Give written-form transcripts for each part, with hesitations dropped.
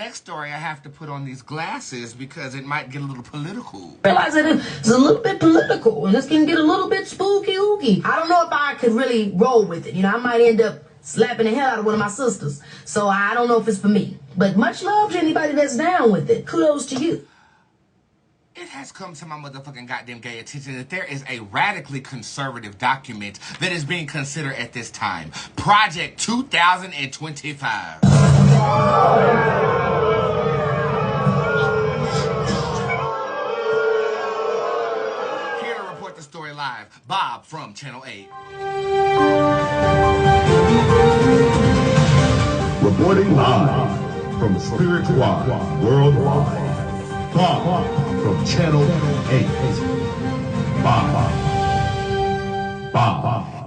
next story, I have to put on these glasses because it might get a little political. I realize that it's a little bit political and this can get a little bit spooky ooky. I don't know if I could really roll with it. You know, I might end up slapping the hell out of one of my sisters. So I don't know if it's for me. But much love to anybody that's down with it. Kudos to you. It has come to my motherfucking goddamn gay attention that there is a radically conservative document that is being considered at this time. Project 2025. Here to report the story live, Bob from Channel 8. Reporting live from Spirit Squad Worldwide. Bob from Channel 8. Bob.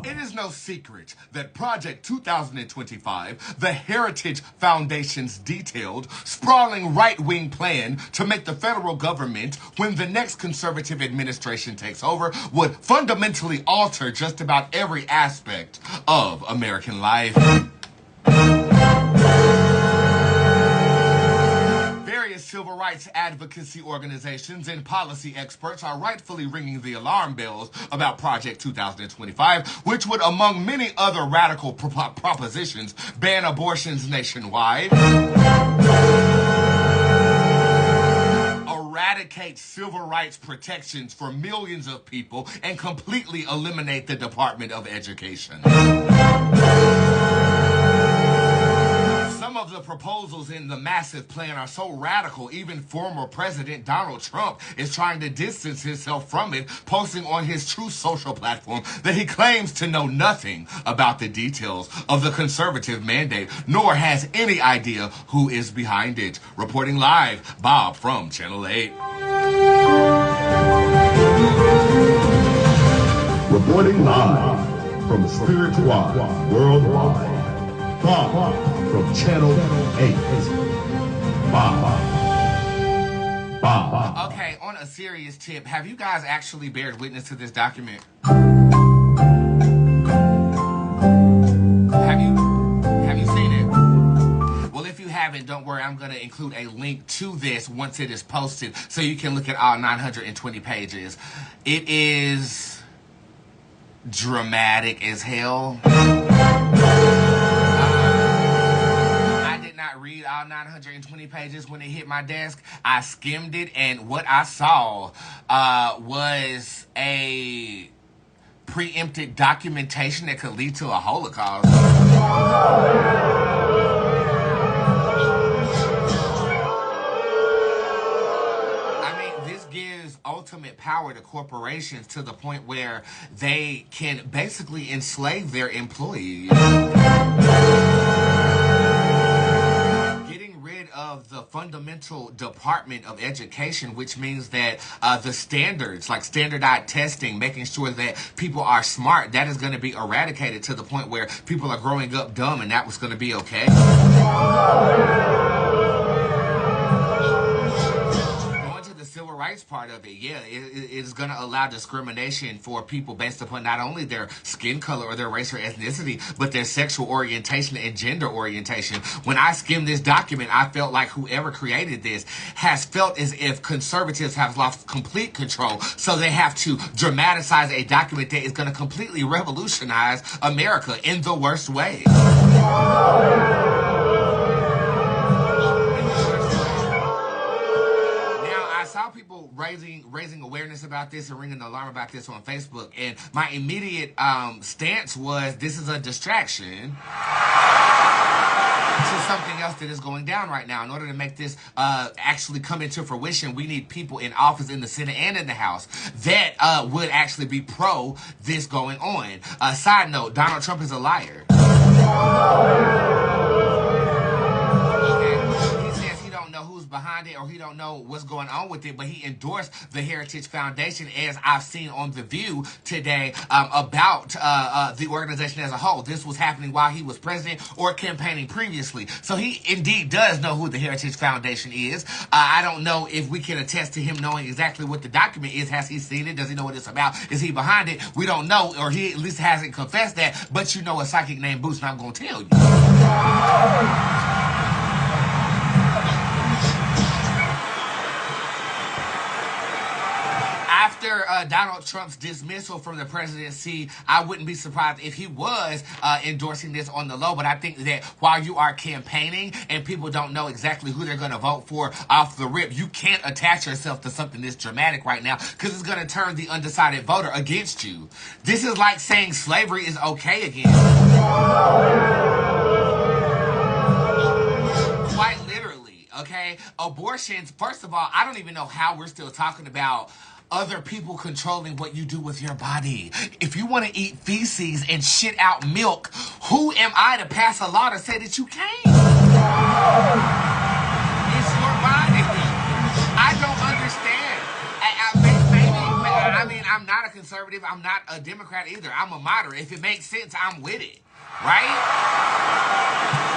It is no secret that Project 2025, the Heritage Foundation's detailed, sprawling right-wing plan to make the federal government, when the next conservative administration takes over, would fundamentally alter just about every aspect of American life. Civil rights advocacy organizations and policy experts are rightfully ringing the alarm bells about Project 2025, which would, among many other radical propositions, ban abortions nationwide, eradicate civil rights protections for millions of people, and completely eliminate the Department of Education. Some of the proposals in the massive plan are so radical, even former President Donald Trump is trying to distance himself from it, posting on his Truth Social platform that he claims to know nothing about the details of the conservative mandate, nor has any idea who is behind it. Reporting live, Bob from Channel 8. Reporting live from Spirit Squad Worldwide. Bob from Channel 8. Bob. Okay, on a serious tip, have you guys actually bared witness to this document? Have you seen it? Well, if you haven't, don't worry, I'm going to include a link to this once it is posted so you can look at all 920 pages. It is dramatic as hell. Read all 920 pages when it hit my desk. I skimmed it, and what I saw was a preempted documentation that could lead to a Holocaust. I mean, this gives ultimate power to corporations to the point where they can basically enslave their employees. Of the fundamental Department of Education, which means that the standards, like standardized testing, making sure that people are smart, that is going to be eradicated to the point where people are growing up dumb, and that was going to be okay. Civil rights part of it, yeah, it is going to allow discrimination for people based upon not only their skin color or their race or ethnicity, but their sexual orientation and gender orientation. When I skimmed this document, I felt like whoever created this has felt as if conservatives have lost complete control, so they have to dramatize a document that is going to completely revolutionize America in the worst way. Saw people raising awareness about this and ringing the alarm about this on Facebook, and my immediate stance was this is a distraction to something else that is going down right now. In order to make this actually come into fruition, we need people in office in the Senate and in the House that would actually be pro this going on. Side note, Donald Trump is a liar. Behind it, or he don't know what's going on with it, but he endorsed the Heritage Foundation, as I've seen on The View today, about the organization as a whole. This was happening while he was president or campaigning previously. So he indeed does know who the Heritage Foundation is. I don't know if we can attest to him knowing exactly what the document is. Has he seen it? Does he know what it's about? Is he behind it? We don't know, or he at least hasn't confessed that, but you know a psychic named Bootz, and I'm going to tell you. after Donald Trump's dismissal from the presidency, I wouldn't be surprised if he was endorsing this on the low. But I think that while you are campaigning and people don't know exactly who they're going to vote for off the rip, you can't attach yourself to something this dramatic right now because it's going to turn the undecided voter against you. This is like saying slavery is okay again. Quite literally, okay? Abortions, first of all, I don't even know how we're still talking about other people controlling what you do with your body. If you want to eat feces and shit out milk, who am I to pass a law to say that you can't? It's your body. I don't understand. I mean, I'm not a conservative. I'm not a Democrat either. I'm a moderate. If it makes sense, I'm with it. Right?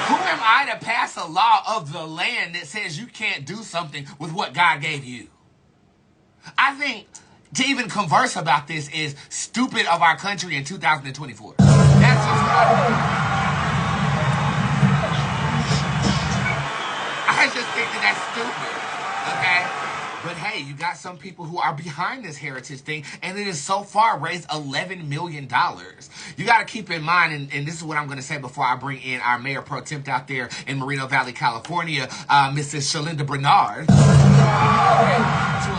Who am I to pass a law of the land that says you can't do something with what God gave you? I think to even converse about this is stupid of our country in 2024. That's just what I just think that's stupid. Okay? But hey, you got some people who are behind this heritage thing, and it has so far raised $11 million. You got to keep in mind, and this is what I'm going to say before I bring in our mayor pro temp out there in Moreno Valley, California, Mrs. Shalinda Bernard, to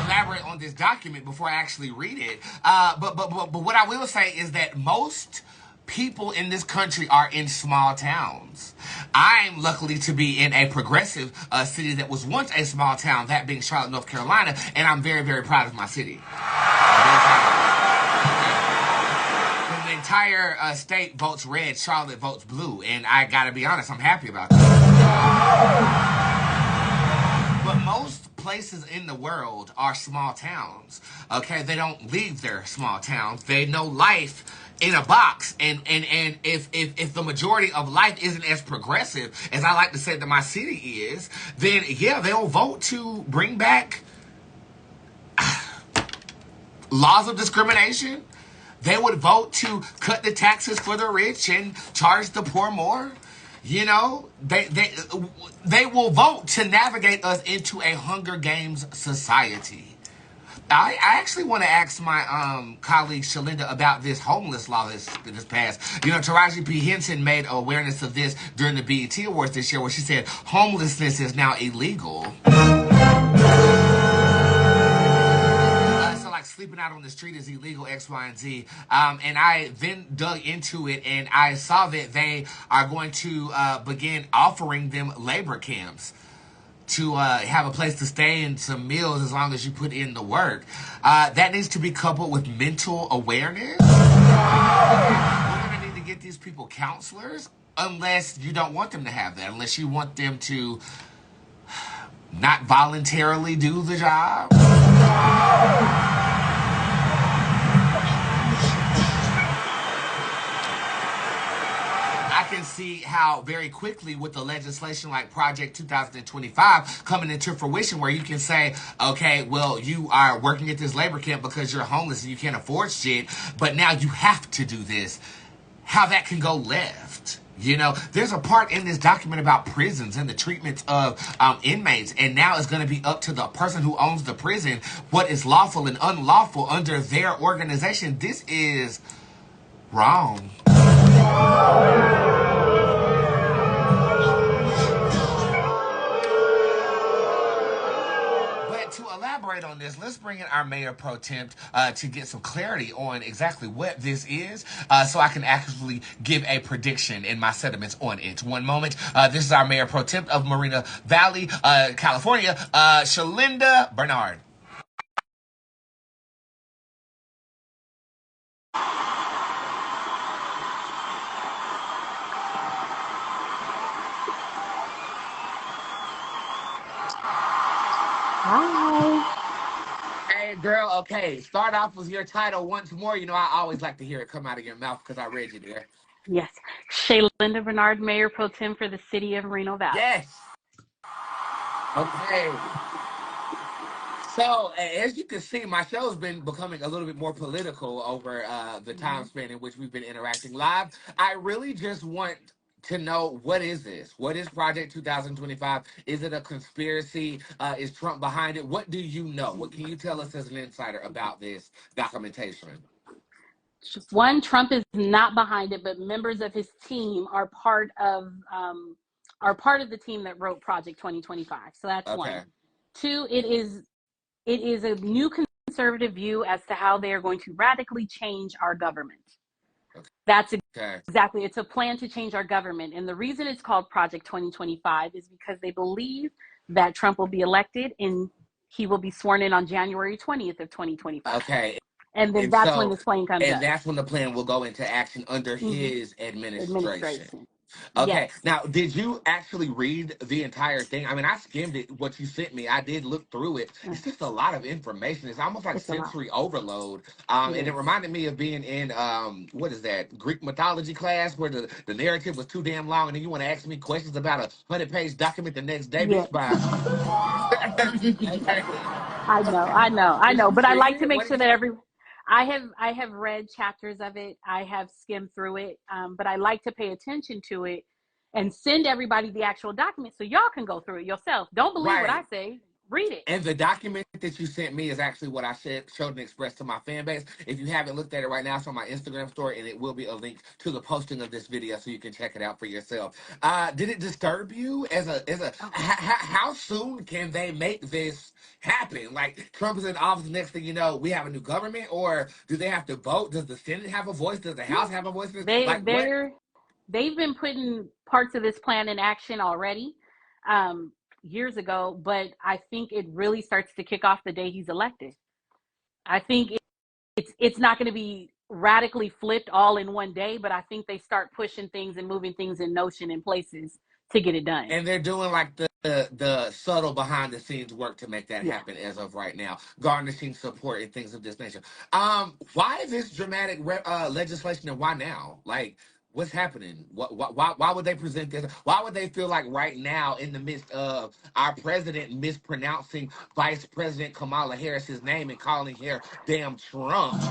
elaborate on this document before I actually read it. But what I will say is that most people in this country are in small towns. I'm luckily to be in a progressive city that was once a small town, that being Charlotte, North Carolina, and I'm very, very proud of my city. The entire state votes red, Charlotte votes blue, and I gotta be honest, I'm happy about that. But most places in the world are small towns, okay? They don't leave their small towns. They know life in a box, and if the majority of life isn't as progressive as I like to say that my city is, then yeah, they'll vote to bring back laws of discrimination. They would vote to cut the taxes for the rich and charge the poor more. You know, they will vote to navigate us into a Hunger Games society. I actually want to ask my colleague Shalinda about this homeless law this passed. You know, Taraji P. Henson made awareness of this during the BET Awards this year, where she said homelessness is now illegal. So like sleeping out on the street is illegal, X, Y, and Z. And I then dug into it, and I saw that they are going to begin offering them labor camps to have a place to stay and some meals as long as you put in the work. That needs to be coupled with mental awareness. We're going to need to get these people counselors, unless you don't want them to have that, unless you want them to not voluntarily do the job. I can see how very quickly with the legislation like Project 2025 coming into fruition, where you can say, okay, well, you are working at this labor camp because you're homeless and you can't afford shit, but now you have to do this. How that can go left. You know, there's a part in this document about prisons and the treatment of inmates, and now it's going to be up to the person who owns the prison what is lawful and unlawful under their organization. This is wrong. But to elaborate on this, let's bring in our mayor pro temp to get some clarity on exactly what this is, so I can actually give a prediction in my sentiments on it. One moment. This is our mayor pro temp of Moreno Valley, California, Shalinda Bernard. Hi. Hey, girl, okay. Start off with your title once more. You know, I always like to hear it come out of your mouth because I read you there. Yes. Shalinda Bernard, Mayor Pro Tem for the City of Moreno Valley. Yes. Okay. So, as you can see, my show's been becoming a little bit more political over the time span in which we've been interacting live. I really just want to know, what is this? What is Project 2025? Is it a conspiracy? Is Trump behind it? What do you know? What can you tell us as an insider about this documentation? One, Trump is not behind it, but members of his team are part of the team that wrote Project 2025. So that's Okay. one. Two, it is a new conservative view as to how they are going to radically change our government. Okay. That's Okay. exactly, it's a plan to change our government. And the reason it's called Project 2025 is because they believe that Trump will be elected and he will be sworn in on January 20th of 2025. Okay. And then And that's when so, this plan comes and up. that's when the plan will go into action under Mm-hmm. his administration. Administration. Okay. Yes. Now, did you actually read the entire thing? I mean, I skimmed it, what you sent me. I did look through it. It's just a lot of information. It's almost like It's a lot. sensory overload. It And it is. reminded me of being in, what is that, Greek mythology class, where the narrative was too damn long, and then you want to ask me questions about a 100-page document the next day, Yes. bitch, bye. I Did know. you But I read like to it? make What sure did that you? I have read chapters of it. I have skimmed through it. But I like to pay attention to it and send everybody the actual document so y'all can go through it yourself. Don't believe what I Right. say. Read it. And the document that you sent me is actually what I showed and expressed to my fan base. If you haven't looked at it right now, it's on my Instagram story, and it will be a link to the posting of this video so you can check it out for yourself. Did it disturb you Oh, how soon can they make this happen? Like, Trump is in office, next thing you know, we have a new government, or do they have to vote? Does the Senate have a voice? Does the House no. have a voice? They Like, what? they're they've been putting parts of this plan in action already, um, years ago, but I think it really starts to kick off the day he's elected. I think it's not going to be radically flipped all in one day, but I think they start pushing things and moving things in notion and places to get it done. And they're doing like the subtle behind the scenes work to make that Yeah. happen as of right now, garnishing support and things of this nature. Why this dramatic legislation, and why now? Like, what's happening? Why would they present this? Why would they feel like right now, in the midst of our president mispronouncing Vice President Kamala Harris's name and calling her damn Trump?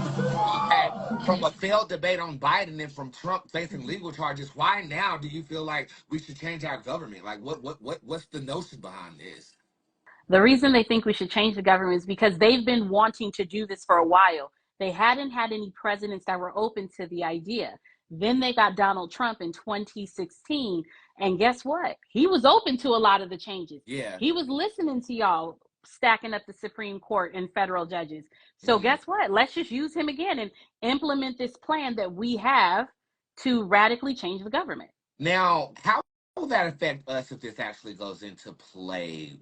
From a failed debate on Biden and from Trump facing legal charges, why now do you feel like we should change our government? Like, what's the notion behind this? The reason they think we should change the government is because they've been wanting to do this for a while. They hadn't had any presidents that were open to the idea. Then they got Donald Trump in 2016. And guess what? He was open to a lot of the changes. Yeah. He was listening to y'all stacking up the Supreme Court and federal judges. So Mm-hmm. guess what? Let's just use him again and implement this plan that we have to radically change the government. Now, how will that affect us if this actually goes into play?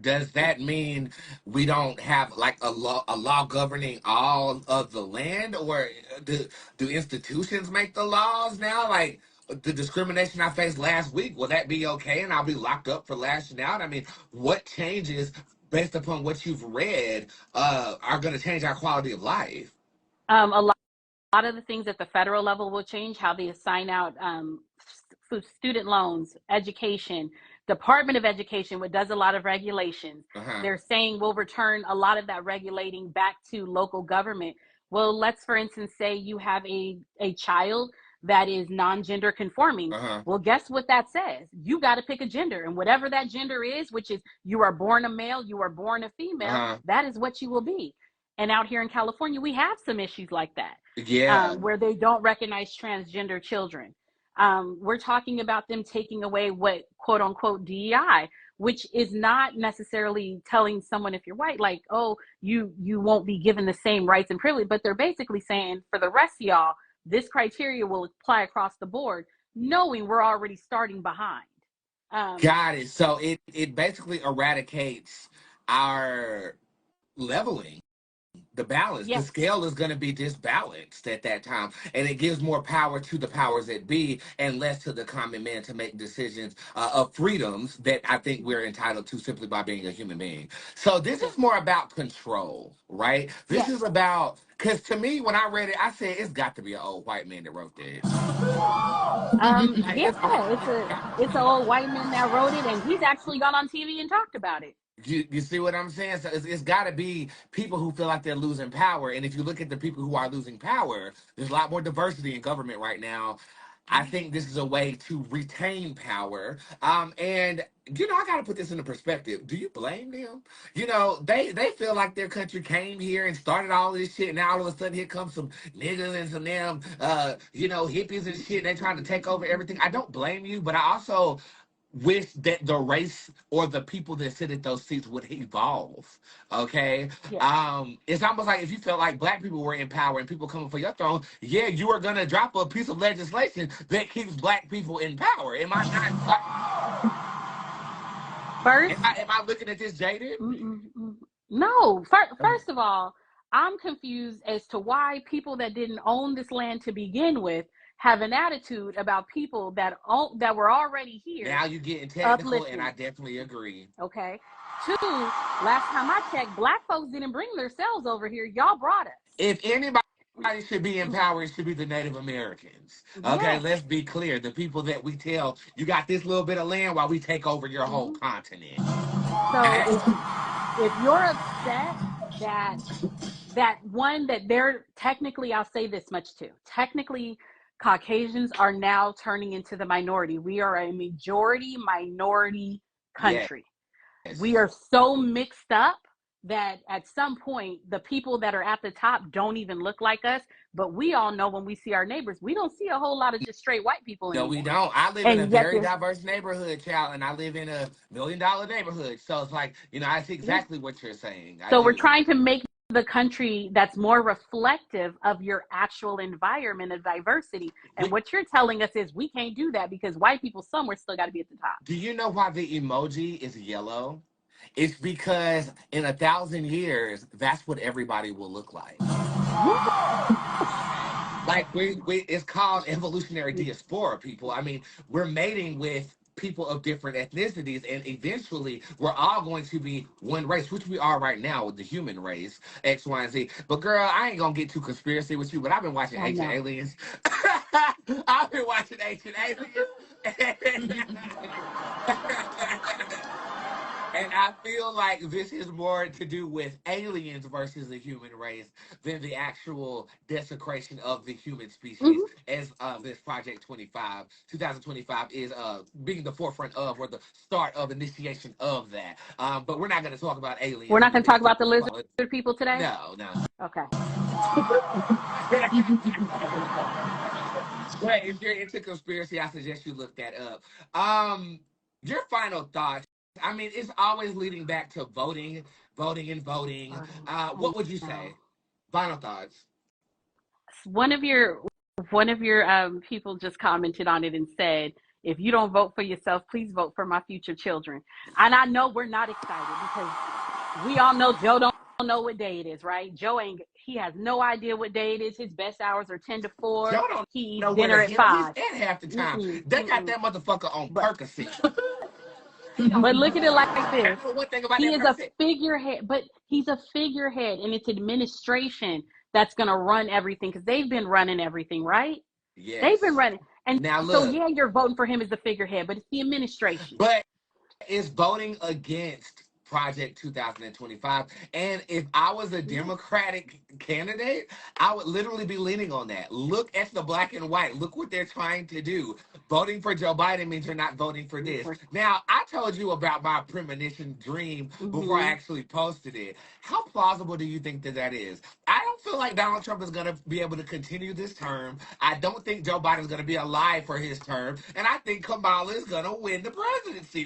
Does that mean we don't have like a law governing all of the land, or do institutions make the laws now? Like, the discrimination I faced last week, will that be okay and I'll be locked up for lashing out? I mean, what changes based upon what you've read are going to change our quality of life? A lot of the things at the federal level will change, how they assign out student loans, education. Department of Education, which does a lot of regulations, Uh-huh. they're saying we'll return a lot of that regulating back to local government. Well, let's, for instance, say you have a child that is non-gender conforming. Uh-huh. Well, guess what that says? You got to pick a gender, and whatever that gender is, which is you are born a male, you are born a female, Uh-huh. that is what you will be. And out here in California, we have some issues like that. Yeah. Where they don't recognize transgender children. We're talking about them taking away what quote unquote DEI, which is not necessarily telling someone, if you're white, like, oh, you won't be given the same rights and privilege, but they're basically saying for the rest of y'all, this criteria will apply across the board, knowing we're already starting behind. Got it. So it basically eradicates our leveling, the balance. The Yes. scale is going to be disbalanced at that time, and it gives more power to the powers that be and less to the common man to make decisions of freedoms that I think we're entitled to simply by being a human being. So this is more about control, right? This Yes. is about, because to me, when I read it, I said it's got to be an old white man that wrote this. It's an old white man that wrote it, and he's actually gone on TV and talked about it. You see what I'm saying? So it's got to be people who feel like they're losing power. And if you look at the people who are losing power, there's a lot more diversity in government right now. I think this is a way to retain power. And I got to put this into perspective. Do you blame them? They feel like their country came here and started all this shit. And now all of a sudden, here comes some niggas and some damn, hippies and shit. They trying to take over everything. I don't blame you, but I also wish that the race or the people that sit at those seats would evolve. Okay. Yeah. It's almost like if you felt like black people were in power and people coming for your throne, yeah, you are gonna drop a piece of legislation that keeps black people in power. Am I not? First, Am I looking at this jaded? no. First of all, I'm confused as to why people that didn't own this land to begin with have an attitude about people that were already here. Now you're getting technical, and I definitely agree. Okay. 2, last time I checked, black folks didn't bring themselves over here. Y'all brought us. If anybody should be in power, it should be the Native Americans. Okay, Yes. let's be clear. The people that we tell, you got this little bit of land while we take over your whole continent. So if you're upset that they're technically, I'll say this much too. Technically, Caucasians are now turning into the minority. We are a majority minority country. Yes. We are so mixed up that at some point, the people that are at the top don't even look like us. But we all know when we see our neighbors, we don't see a whole lot of just straight white people anymore. No, we don't. I live in a very diverse neighborhood, child, and I live in a $1 million neighborhood. So it's like, I see exactly what you're saying. So we're trying to make the country that's more reflective of your actual environment of diversity. And what you're telling us is we can't do that because white people somewhere still got to be at the top. Do you know why the emoji is yellow? It's because in 1,000 years, that's what everybody will look like. Like it's called evolutionary diaspora, people. I mean, we're mating with people of different ethnicities, and eventually we're all going to be one race, which we are right now with the human race, X, Y, and Z. But girl, I ain't gonna get too conspiracy with you, but I've been watching Ancient Aliens. I've been watching Ancient Aliens. And I feel like this is more to do with aliens versus the human race than the actual desecration of the human species, as this Project 2025 is being the forefront of, or the start of initiation of that. But we're not going to talk about aliens. We're not going to talk about the lizard people today? No. Okay. But if you're into conspiracy, I suggest you look that up. Your final thoughts. I mean, it's always leading back to voting. What would you say? Final thoughts. One of your people just commented on it and said, if you don't vote for yourself, please vote for my future children. And I know we're not excited because we all know Joe don't know what day it is, right? He has no idea what day it is. His best hours are 10 to 4. Joe don't he eats know dinner at 5. He's at half the time. They got that motherfucker on Percocet. But look at it like this. He is a figurehead, but he's a figurehead, and it's administration that's going to run everything because they've been running everything, right? Yes. They've been running. And now look, so, yeah, you're voting for him as the figurehead, but it's the administration. But it's voting against Project 2025. And if I was a Democratic candidate, I would literally be leaning on that. Look at the black and white. Look what they're trying to do. Voting for Joe Biden means you're not voting for this. Now, I told you about my premonition dream before I actually posted it. How plausible do you think that is? I don't feel like Donald Trump is going to be able to continue this term. I don't think Joe Biden is going to be alive for his term. And I think Kamala is going to win the presidency.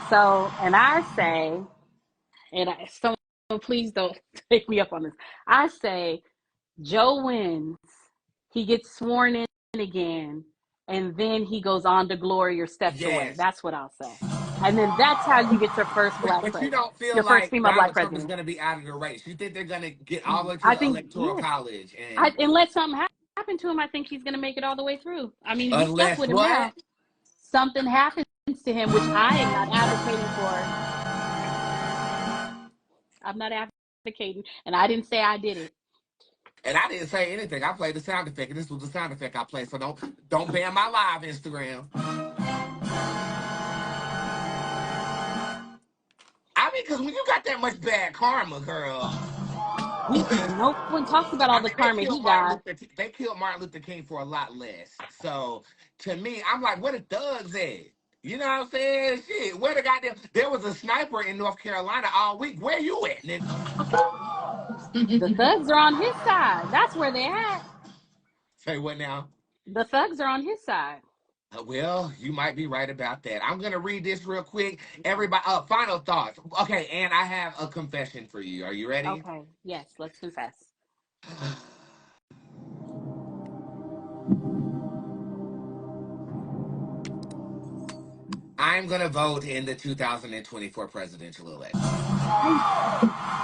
So, and I say, someone please don't take me up on this. I say Joe wins, he gets sworn in again, and then he goes on to glory or steps away. That's what I'll say. And then that's how you get your first black president. But you don't feel your like first female Donald black Trump is president going to be out of the race. You think they're going to get all the way to the electoral college? And unless something happen to him, I think he's going to make it all the way through. I mean, he's stuck with him now. Something happens to him, which I am not advocating for. I'm not advocating, and I didn't say I did it. And I didn't say anything. I played the sound effect, and this was the sound effect I played. So don't ban my live Instagram. I mean, because when you got that much bad karma, girl, No one talks about all I the mean, they karma he killed Martin got. Luther. They killed Martin Luther King for a lot less. So to me, I'm like, where the thugs at? You know what I'm saying? Shit, where the goddamn? There was a sniper in North Carolina all week. Where you at, nigga? The thugs are on his side. That's where they at. Say what now? The thugs are on his side. Well, you might be right about that. I'm gonna read this real quick. Everybody, final thoughts. Okay, and I have a confession for you. Are you ready? Okay. Yes, let's confess. I'm gonna vote in the 2024 presidential election. I'm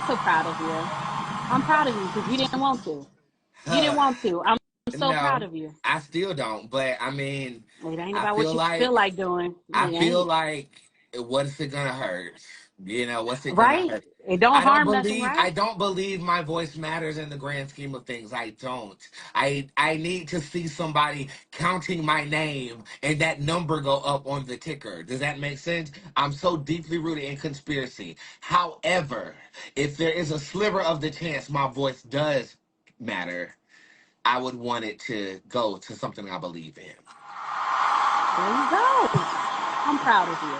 so proud of you. I'm proud of you because you didn't want to. You didn't want to. I'm so proud No, of you. I still don't. But I mean, It ain't I about what feel you feel like like doing. I It feel ain't. like what's it gonna hurt? You know, what's it gonna Right? hurt? It don't harm nothing, I right? don't believe my voice matters in the grand scheme of things. I don't. I need to see somebody counting my name and that number go up on the ticker. Does that make sense? I'm so deeply rooted in conspiracy. However, if there is a sliver of the chance my voice does matter, I would want it to go to something I believe in. There you go. I'm proud of you.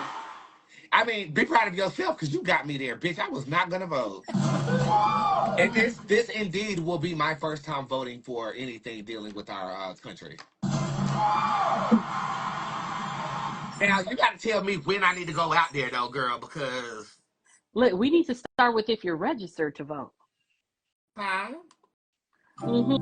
I mean, be proud of yourself because you got me there, bitch. I was not gonna vote. And this indeed will be my first time voting for anything dealing with our country. Now you got to tell me when I need to go out there, though, girl, because. Look, we need to start with if you're registered to vote. Huh? Mm-hmm.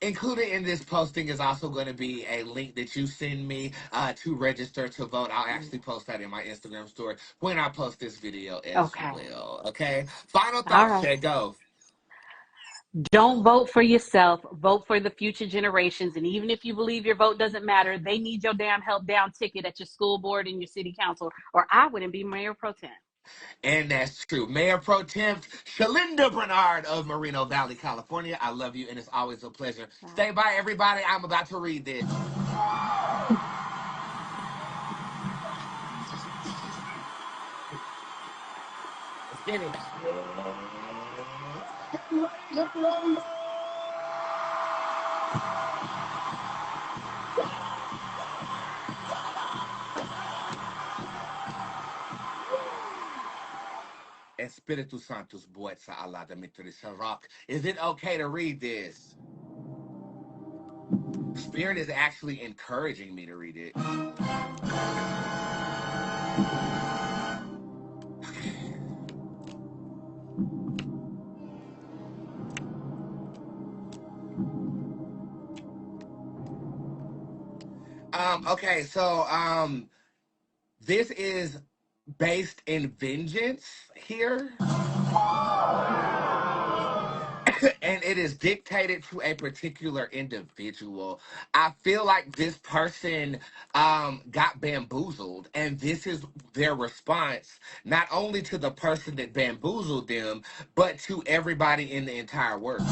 Included in this posting is also going to be a link that you send me to register to vote. I'll actually post that in my Instagram story when I post this video as Okay. well. Okay. Final All thoughts, right. Shay. Go. Don't vote for yourself. Vote for the future generations. And even if you believe your vote doesn't matter, they need your damn help down ticket at your school board and your city council, or I wouldn't be mayor pro tem. And that's true. Mayor Pro Temp Shalinda Bernard of Moreno Valley, California. I love you, and it's always a pleasure. Stay by, everybody. I'm about to read this. Let's get it. Espiritu Santos Bootz Allah Dimitri Sarak. Is it okay to read this? Spirit is actually encouraging me to read it. Okay, so this is based in vengeance here. And it is dictated to a particular individual. I feel like this person got bamboozled, and this is their response, not only to the person that bamboozled them, but to everybody in the entire world.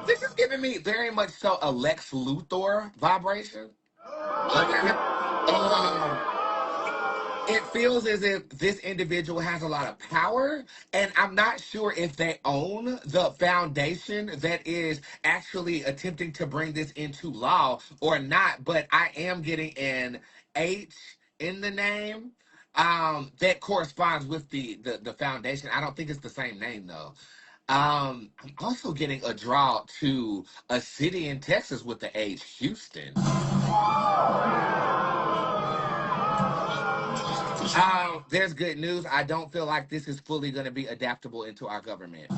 This is giving me very much so a Lex Luthor vibration. It feels as if this individual has a lot of power, and I'm not sure if they own the foundation that is actually attempting to bring this into law or not, but I am getting an H in the name that corresponds with the foundation. I don't think it's the same name, though. I'm also getting a draw to a city in Texas with the H, Houston. There's good news. I don't feel like this is fully going to be adaptable into our government.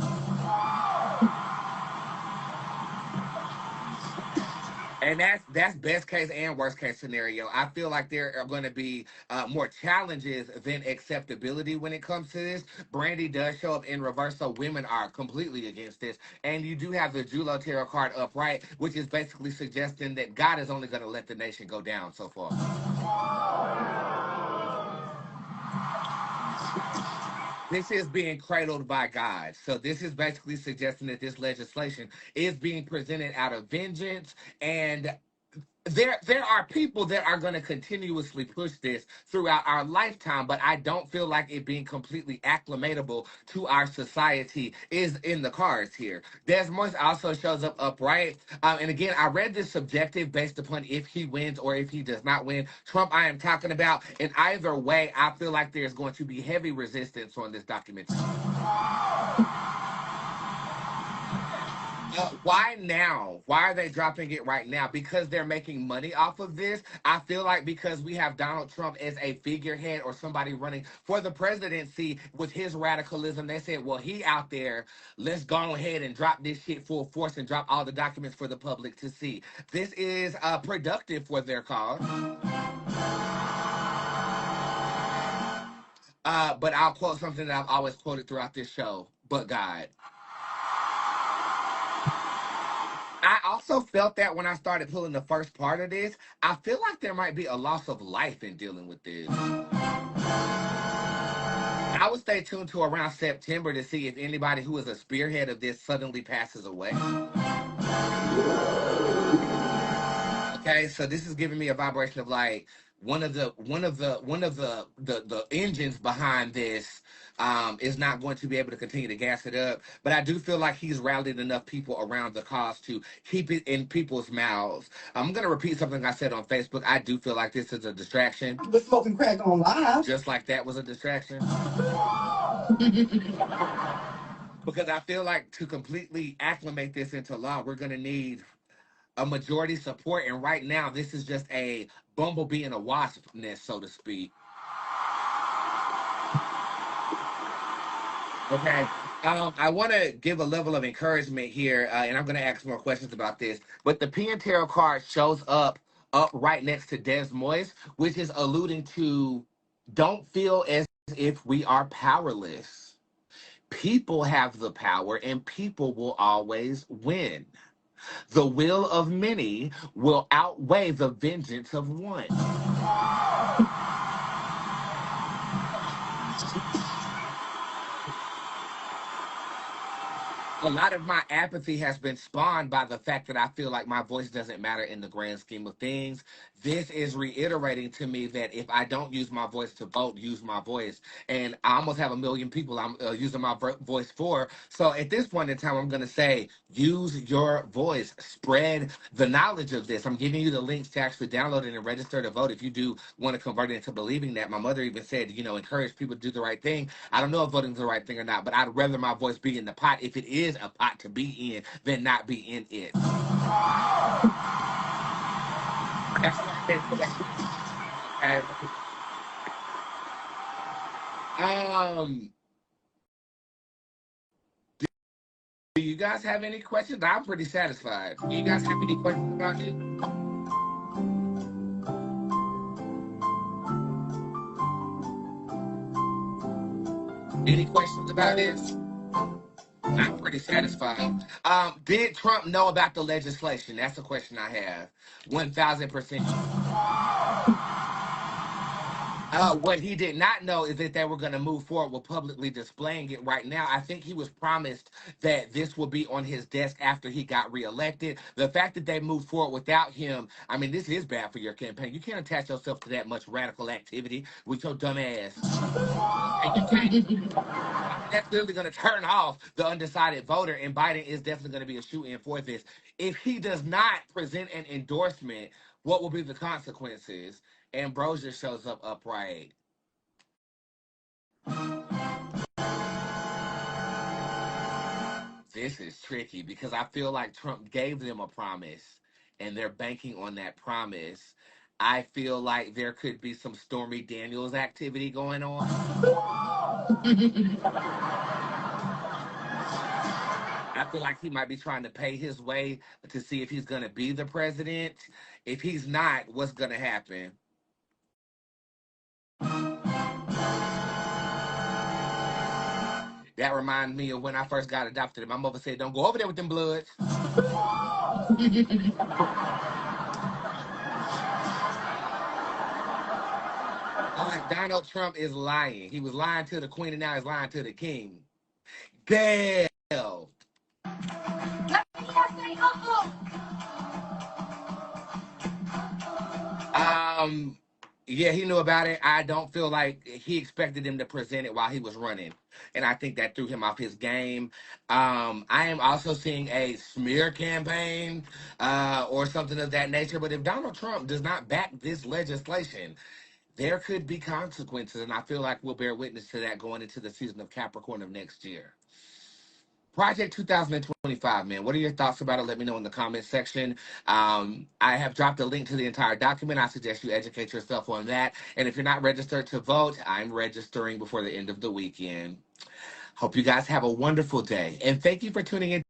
And that's best case and worst case scenario. I feel like there are going to be more challenges than acceptability when it comes to this. Brandy does show up in reverse, so women are completely against this. And you do have the Julo Tarot card upright, which is basically suggesting that God is only going to let the nation go down so far. This is being cradled by God. So this is basically suggesting that this legislation is being presented out of vengeance and there are people that are going to continuously push this throughout our lifetime, but I don't feel like it being completely acclimatable to our society is in the cards here. Des Moines also shows up upright. And again, I read this subjective based upon if he wins or if he does not win. Trump, I am talking about. In either way, I feel like there's going to be heavy resistance on this documentary. Why now? Why are they dropping it right now? Because they're making money off of this. I feel like because we have Donald Trump as a figurehead or somebody running for the presidency with his radicalism, they said, well, he out there, let's go ahead and drop this shit full force and drop all the documents for the public to see. This is productive for their cause. But I'll quote something that I've always quoted throughout this show, but God. I also felt that when I started pulling the first part of this, I feel like there might be a loss of life in dealing with this. I would stay tuned to around September to see if anybody who is a spearhead of this suddenly passes away. Okay, so this is giving me a vibration of like one of the engines behind this is not going to be able to continue to gas it up. But I do feel like he's rallied enough people around the cause to keep it in people's mouths. I'm going to repeat something I said on Facebook. I do feel like this is a distraction. We're smoking crack on live. Just like that was a distraction. Because I feel like to completely acclimate this into law, we're going to need a majority support. And right now, this is just a bumblebee in a wasp nest, so to speak. Okay. I want to give a level of encouragement here, and I'm going to ask more questions about this. But the Penn Tarot card shows up right next to Des Moines, which is alluding to don't feel as if we are powerless. People have the power, and people will always win. The will of many will outweigh the vengeance of one. A lot of my apathy has been spawned by the fact that I feel like my voice doesn't matter in the grand scheme of things. This is reiterating to me that if I don't use my voice to vote, use my voice. And I almost have 1 million people I'm using my voice for. So at this point in time, I'm going to say, use your voice. Spread the knowledge of this. I'm giving you the links to actually download it and register to vote if you do want to convert it into believing that. My mother even said, encourage people to do the right thing. I don't know if voting is the right thing or not, but I'd rather my voice be in the pot if it is a pot to be in than not be in it. Do you guys have any questions? I'm pretty satisfied. Do you guys have any questions about it? Any questions about this? I'm pretty satisfied. Did Trump know about the legislation? That's a question I have. 1,000%. What he did not know is that they were going to move forward with publicly displaying it right now. I think he was promised that this will be on his desk after he got reelected. The fact that they moved forward without him, I mean, this is bad for your campaign. You can't attach yourself to that much radical activity with your dumb ass. And you can't. That's literally going to turn off the undecided voter, and Biden is definitely going to be a shoe-in for this. If he does not present an endorsement, what will be the consequences? Ambrosia shows up upright. This is tricky because I feel like Trump gave them a promise and they're banking on that promise. I feel like there could be some Stormy Daniels activity going on. I feel like he might be trying to pay his way to see if he's going to be the president. If he's not, what's going to happen? That reminds me of when I first got adopted. And my mother said, don't go over there with them bloods. Donald Trump is lying. He was lying to the queen and now he's lying to the king. Damn. Yeah, he knew about it. I don't feel like he expected him to present it while he was running. And I think that threw him off his game. I am also seeing a smear campaign or something of that nature. But if Donald Trump does not back this legislation, there could be consequences. And I feel like we'll bear witness to that going into the season of Capricorn of next year. Project 2025, man. What are your thoughts about it? Let me know in the comment section. I have dropped a link to the entire document. I suggest you educate yourself on that. And if you're not registered to vote, I'm registering before the end of the weekend. Hope you guys have a wonderful day. And thank you for tuning in.